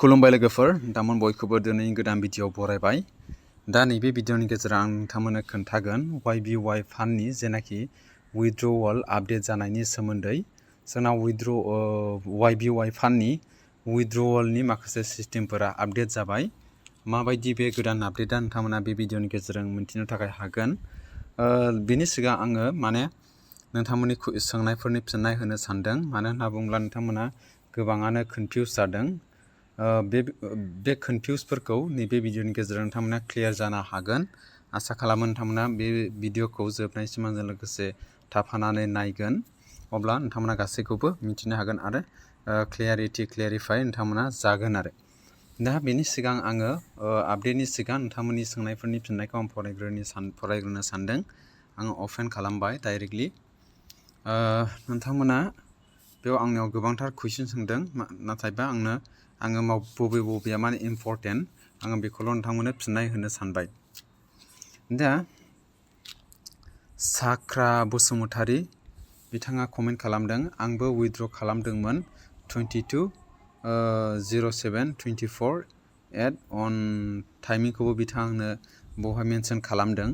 खुलुमबाय लोगोफोर नोंथांमोन बयखौबो दिनै गोदान भिडिअ बरायबाय दा नैबे भिडिअनि गेजेराव आं नोंथांमोननो खोन्थागोन YBY फान्डनि जेनाखि विथड्रवाल आपडेट जानायनि सोमोन्दै जोंना YBY फान्डनि विथड्रवालनि माखासे सिस्टेमफोरा आपडेट जाबाय माबायदि बे गोदान आपडेटआ नोंथांमोना बे भिडिअनि गेजेरजों मिन्थिनो थाखाय हागोन बिनि सिगां आङो नोंथांमोननि सोंनायफोरनि फिननाय होनो सानदों मानो होनना बुङोब्ला नोंथांमोना गोबाङानो कनफ्यूज जादों बे कनफ्यूजफोरखौ नैबे भिडिअनि गेजेरजों नोंथांमोना क्लियार जानो हागोन आसा खालामो नोंथांमोना बे भिडिअखौ जोबनायसिम आंजों लोगोसे थाफानानै नायगोन अब्ला नोंथांमोना गासैखौबो मिथिनो हागोन आरो क्लियारिफाइ नोंथांमोना जागोन आरो दा बेनि सिगां आङो आपडेटनि सिगां नोंथांमोननि सोंनायफोरनि फिननायखौ आं फरायग्रोनो सानदों आङो अपेन खालामबाय डाइरेक्टलि नोंथांमोना बेयाव आंनियाव गोबांथार कुइसन सोंदों नाथायबा आङो बबेया माने इम्पर्टेन्ट आङो बेखौल' नोंथांमोननो फिननाय होनो सानबाय दा साख्रा बसुमतारी बिथाङा कमेन्ट खालामदों आंबो विथड्र खालामदोंमोन 22/07/24 अन टाइमिंखौबो बिथाङा बेवहाय मेनसन खालामदों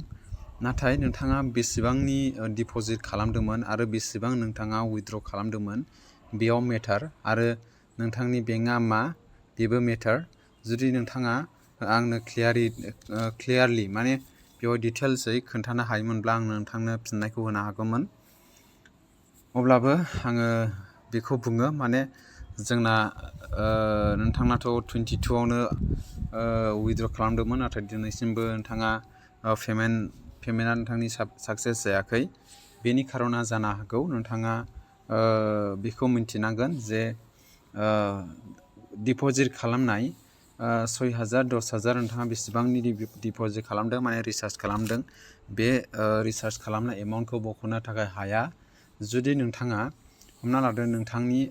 नाथाय नोंथाङा बेसेबांनि डिपजिट खालामदोंमोन आरो बेसेबां नोंथाङा विथड्र खालामदोंमोन बेयाव मेटार आरो नोंथांनि बेंकआ मा बेबो मेटार जुदि नोंथाङा आंनो क्लियारलि माने बेयाव डिटेल्सै खोन्थानो हायोमोनब्ला आं नोंथांनो फिननायखौ होनो हागौमोन अब्लाबो आङो बेखौ बुङो माने जोंना नोंथांनाथ' 22आवनो विथड्र खालामदोंमोन नाथाय दिनैसिमबो नोंथाङा पेमेन्टआ नोंथांनि साक्सेस जायाखै बेनि खारना जानो हागौ नोंथाङा बेखौ मिन्थिनांगोन जे डिपजिट खालामनाय 6000 10,000 नोंथाङा बेसेबांनि डिपजिट खालामदों माने रिसार्ज खालामदों बे रिसार्ज खालामनाय एमाउन्टखौ बख'नो थाखाय हाया जुदि नोंथाङा हमना लादो नोंथांनि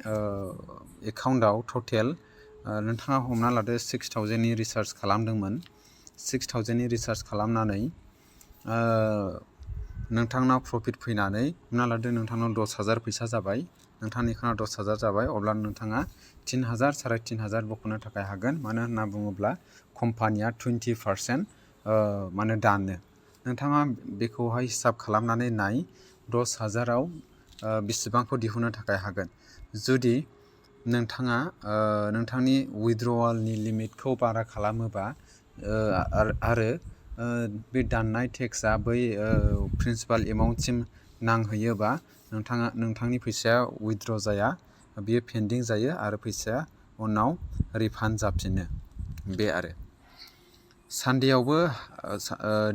एकाउन्टआव टटेल नोंथाङा हमना लादो 6000नि रिसार्ज खालामदोंमोन 6000नि रिसार्ज खालामनानै नोंथांनाव प्रफिट फैनानै हमना लादो नोंथांनाव 10,000 फैसा जाबाय नोंथांनि एकाउन्टआव 10,000 जाबाय अब्ला नोंथाङा 3,000 3,500 बख'नो थाखाय हागोन मानो होनना बुङोब्ला कम्पानिया 20% माने दानो नोंथाङा बेखौहाय हिसाब खालामनानै नाय 10,000आव बेसेबांखौ दिहुननो थाखाय हागोन जुदि नोंथाङा नोंथांनि विथड्रवालनि लिमिटखौ बारा खालामोबा आरो बे दाननाय टेक्सआ बै प्रिन्सिपाल एमाउन्टसिम नांहैयोबा नोंथांनि फैसाया विथड्र जाया बियो पेन्डिं जायो आरो फैसाया उनाव रिफान्ड जाफिनो बे आरो सानडेआवबो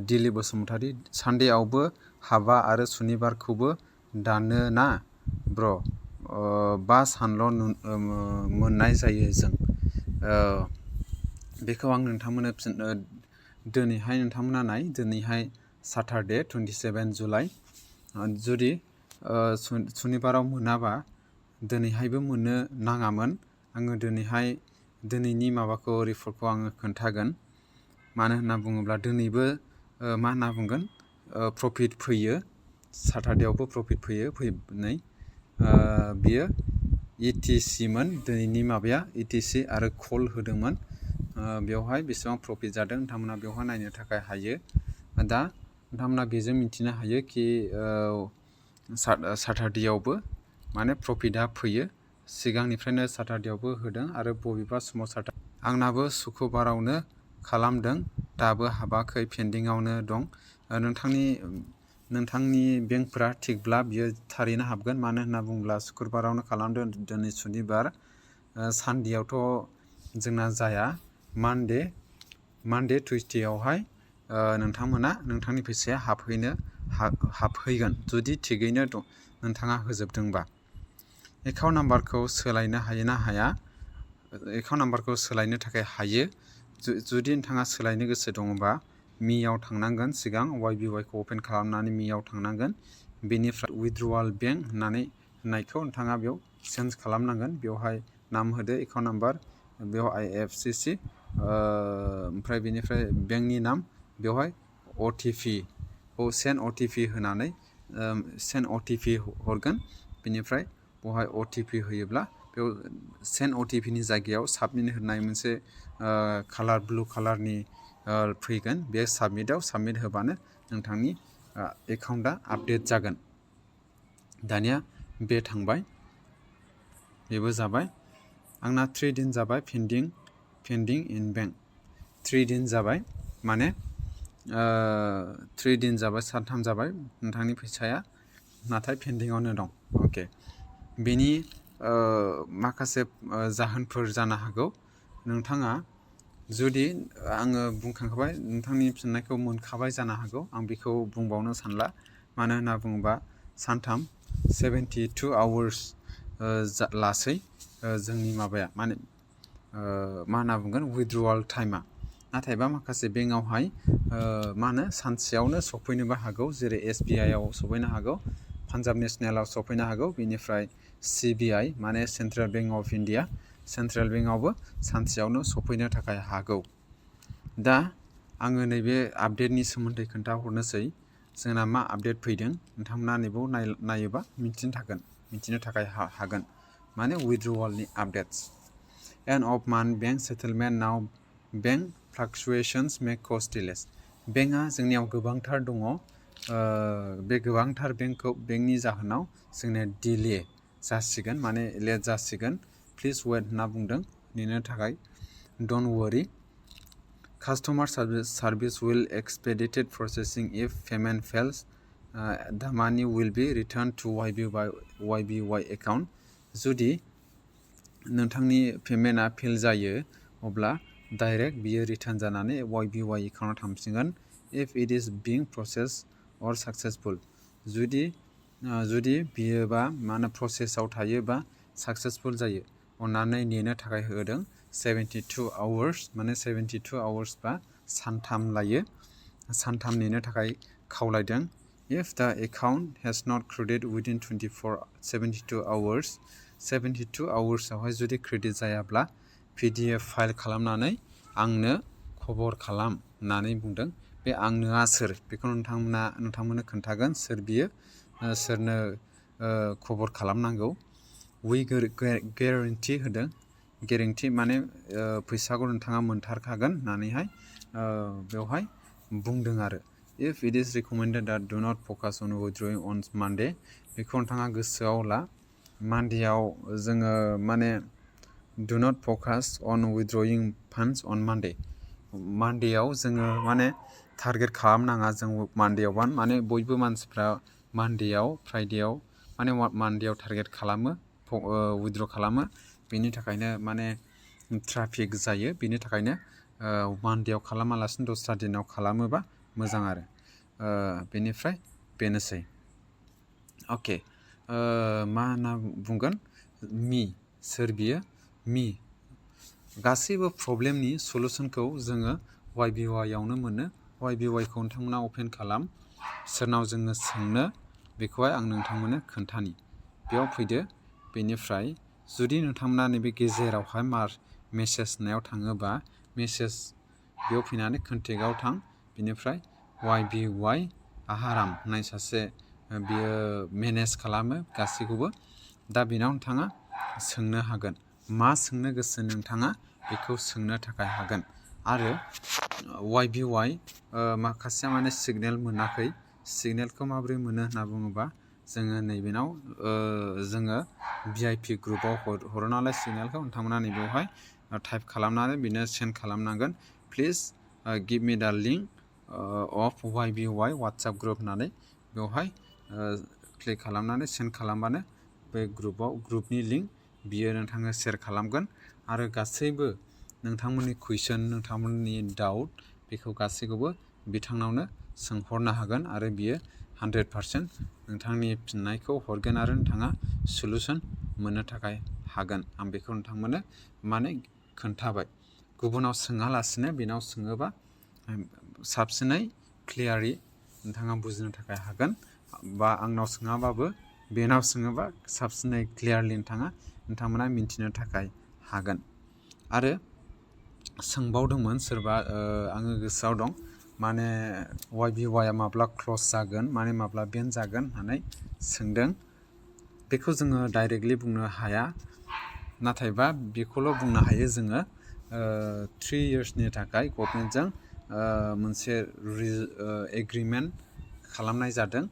दिली बसुमतारी सानडेआवबो हाबा आरो सुनिबारखौबो दानो ना ब्र 5 सानल' मोननाय जायो जों बेखौ आं नोंथांमोननो दिनैहाय नोंथांमोना नाय दिनैहाय सैटरडे 27 जुलाइ जुदि सुनिबाराव मोनाबा दिनैहायबो मोननो नाङामोन आङो दिनैनि माबाखौ रिपर्टखौ आङो खोन्थागोन मानो होनना बुङोब्ला दिनैबो मा होनना बुंगोन प्रफिट फैयो सैटरडेआवबो प्रफिट फैनाय बियो ETC मोन दिनैनि माबाया ETC आरो कल होदोंमोन बेवहाय बेसेबां प्रफिट जादों नोंथांमोना बेवहाय नायनो थाखाय हायो दा नोंथांमोना बेजों मिन्थिनो हायो कि सैटरडेआवबो माने प्रफिटआ फैयो सिगांनिफ्रायनो सैटरडेआवबो होदों आरो बबेबा समाव आंनाबो सुक्रुबारावनो खालामदों दाबो हाबाखै पेन्डिंआवनो दं नोंथांनि बेंकफोरा थिगब्ला बियो थारैनो हाबगोन मानो होनना बुङोब्ला सुक्रुबारावनो खालामदों दिनै सुनिबार सानडेआवथ' जोंना जाया मानडे टुइसडेआवहाय नोंथांमोना नोंथांनि फैसाया हाबहैगोन जुदि थिगैनो नोंथाङा होजोबदोंबा एकाउन्ट नाम्बारखौ सोलायनो हायो ना हाया एकाउन्ट नाम्बारखौ सोलायनो थाखाय हायो जुदि नोंथाङा सोलायनो गोसो दङबा मिआव थांनांगोन सिगां YBY खौ अपेन खालामनानै मिआव थांनांगोन बेनिफ्राय विथड्रवाल बेंक होननायखौ नोंथाङा बेयाव चेन्ज खालामनांगोन बेवहाय नाम होदो एकाउन्ट नाम्बार बेयाव IFSC ओमफ्राय बेनिफ्राय बेंकनि नाम बेवहाय सेन्ड OTP होनानै सेन्ड OTP हरगोन बेनिफ्राय बेवहाय OTP होयोब्ला बेयाव सेन्ड OTP नि जायगायाव साबमिट होनाय मोनसे कालार ब्लु कालारनि फैगोन बे साबमिट होबानो नोंथांनि एकाउन्टआ आपडेट जागोन दानिया बे थांबाय बेबो जाबाय आंना 3 दिन जाबाय पेन्डिं इन बेंक 3 दिन जाबाय माने 3 दिन जाबाय 3 जाबाय नोंथांनि फैसाया नाथाय पेन्डिंआवनो दं ओके बेनि माखासे जाहोनफोर जानो हागौ नोंथाङा जुदि आङो बुंखांखाबाय नोंथांनि फिननायखौ मोनखाबाय जानो हागौ आं बेखौ बुंबावनो सानला मानो होनना बुङोबा सानथाम 72 आवार्स लासै जोंनि माबाया माने मा होनना बुंगोन विथड्रवाल टाइमा नाथायबा माखासे बेंकआवहाय मा होनो सानसेयावनो सफैनोबो हागौ जेरै SBI आव सफैनो हागौ पान्जाब नेसनेलाव सफैनो हागौ बेनिफ्राय CBI माने central bank of India central बेंकआवबो सानसेयावनो सफैनो थाखाय हागौ दा आङो नैबे आपडेटनि सोमोन्दै खोन्थाहरनोसै जोंना मा आपडेट फैदों नोंथांमोना नैबाव नायोबा मिथिनो थाखाय हागोन माने विथड्रवालनि updates end of month bank settlement now bank fluctuations may cause delays बेंकआ जोंनियाव गोबांथार दङ बे गोबांथार बेंकनि जाहोनाव जोंना डिले जासिगोन माने लेट जासिगोन प्लिज वेट होनना बुंदों नेनो थाखाय don't worry customer service will expedited processing if payment fails the money will be return to YBY account जुदि नोंथांनि पेमेन्टआ फेल जायो अब्ला डाइरेक्ट बियो रिटार्न जानानै YBY एकाउन्टआव थांफिनगोन इफ इट इज बिं प्रसेस अर साक्सेसफुल जुदि बियोबा मा होनो प्रसेसआव थायोबा साक्सेसफुल जायो अन्नानै नेनो थाखाय होदों 72 आवार्स माने 72 आवार्स बा सानथाम लायो सानथाम नेनो थाखाय खावलायदों if the account has not credited within 72 hours 72 आवरसावहाय जुदि क्रेडिट जायाब्ला PDF फाइल खालामनानै आंनो खबर खालाम होननानै बुंदों बे आंनोआ सोर बेखौ नोंथांमोननो खोन्थागोन सोर बियो सोरनो खबर खालामनांगौ वी गेरेन्टि होदों गेरेन्टि माने फैसाखौ नोंथाङा मोनथारखागोन होननानैहाय बेवहाय बुंदों आरो if it is recommended that do not focus on withdrawing on Monday बेखौ नोंथाङा गोसोआव ला मानडेयाव जोङो माने do not focus on withdrawing funds on Monday मानडेयाव जोङो माने टारगेट खालामनाङा जों मानडेयाव माने बयबो मानसिफ्रा मानडेयाव फ्राइडेयाव माने मानडेयाव टारगेट खालामो विथड्र खालामो बेनि थाखायनो माने ट्राफिक जायो बेनि थाखायनो मानडेयाव खालामालासिनो दस्रा दिनाव खालामोबा मोजां आरो बेनिफ्राय बेनोसै अके मा होनना बुंगोन सोर बियो गासैबो प्रब्लेमनि सलुसनखौ जोङो YBY आवनो मोनो YBY खौ नोंथांमोना अपेन खालाम सोरनाव जोङो सोंनो बेखौहाय आं नोंथांमोननो खोन्थानि बेयाव फैदो बेनिफ्राय जुदि नोंथांमोना नैबे गेजेरावहाय मेसेज होनायाव थाङोबा मेसेज बेयाव फैनानै कन्टेक्टआव थां बेनिफ्राय YBY आहाराम होननाय सासे बियो मेनेज खालामो गासैखौबो दा बेनाव नोंथाङा सोंनो हागोन मा सोंनो गोसो नोंथाङा बेखौ सोंनो थाखाय हागोन आरो YBY माखासे माने सिगनेल मोनाखै सिगनेलखौ माबोरै मोनो होनना बुङोबा जोङो नैबेनाव जोङो VIP ग्रुपआव हरो नालाय सिगनेलखौ नोंथांमोना नैबेवहाय टाइप खालामनानै बिनो सेन्ड खालामनांगोन प्लिज गिभ मी दा link of YBY WhatsApp group होननानै बेवहाय क्लिक खालामनानै सेन्ड खालामबानो बे ग्रुपनि लिंक बियो नोंथाङा शेयार खालामगोन आरो गासैबो नोंथांमोननि कुइसन नोंथांमोननि डाउट बेखौ गासैखौबो बिथांनावनो सोंहरनो हागोन आरो बियो 100% नोंथांनि फिननायखौ हरगोन आरो नोंथाङा सलुसन मोननो थाखाय हागोन आं बेखौ नोंथांमोननो माने खोन्थाबाय गुबुनाव सोङालासिनो बेनाव सोङोबा साबसिनै क्लियारि नोंथाङा बुजिनो थाखाय हागोन बा आंनाव सोङाबाबो बेनाव सोङोबा साबसिनै क्लियारलि नोंथांमोना मिन्थिनो थाखाय हागोन आरो सोंबावदोंमोन सोरबा आङो गोसोआव दं माने YBY आ माब्ला क्लस जागोन माने माब्ला बेन जागोन होननानै सोंदों बेखौ जोङो डाइरेक्टलि बुंनो हाया नाथायबा बेखौल' बुंनो हायो जोङो 3 इयार्सनि थाखाय गभर्नमेन्टजों मोनसे एग्रिमेन्ट खालामनाय जादों।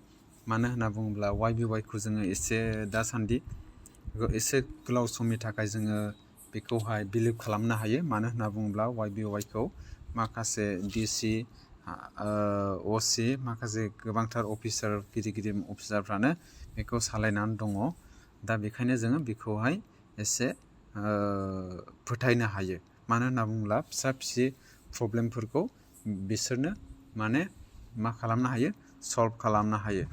मानो होनना बुङोब्ला YBY खौ जोङो एसे दासान्दि एसे गोलाव समनि थाखाय जोङो बेखौहाय बिलिभ खालामनो हायो। मानो होनना बुङोब्ला YBY खौ माखासे DC OC माखासे गोबांथार अफिसार गिदिर अफिसारफ्रानो बेखौ सालायनानै दङ। दा बेखायनो जोङो बेखौहाय एसे फोथायनो हायो। मानो होनना बुङोब्ला फिसा फिसि प्रब्लेमफोरखौ बिसोरनो माने मा खालामनो हायो, सल्भ खालामनो हायो।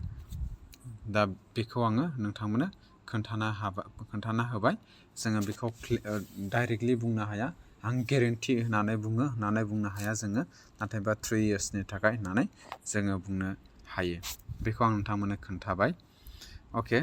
दा बेखौ आङो नोंथांमोननो खोन्थाना होबाय। जोङो बेखौ डाइरेक्टलि बुंनो हाया। आं गेरेन्टि होननानै बुंनो हाया जोङो, नाथायबा 3 इयार्सनि थाखाय होननानै जोङो बुंनो हायो। बेखौ आं नोंथांमोननो खोन्थाबाय। अके,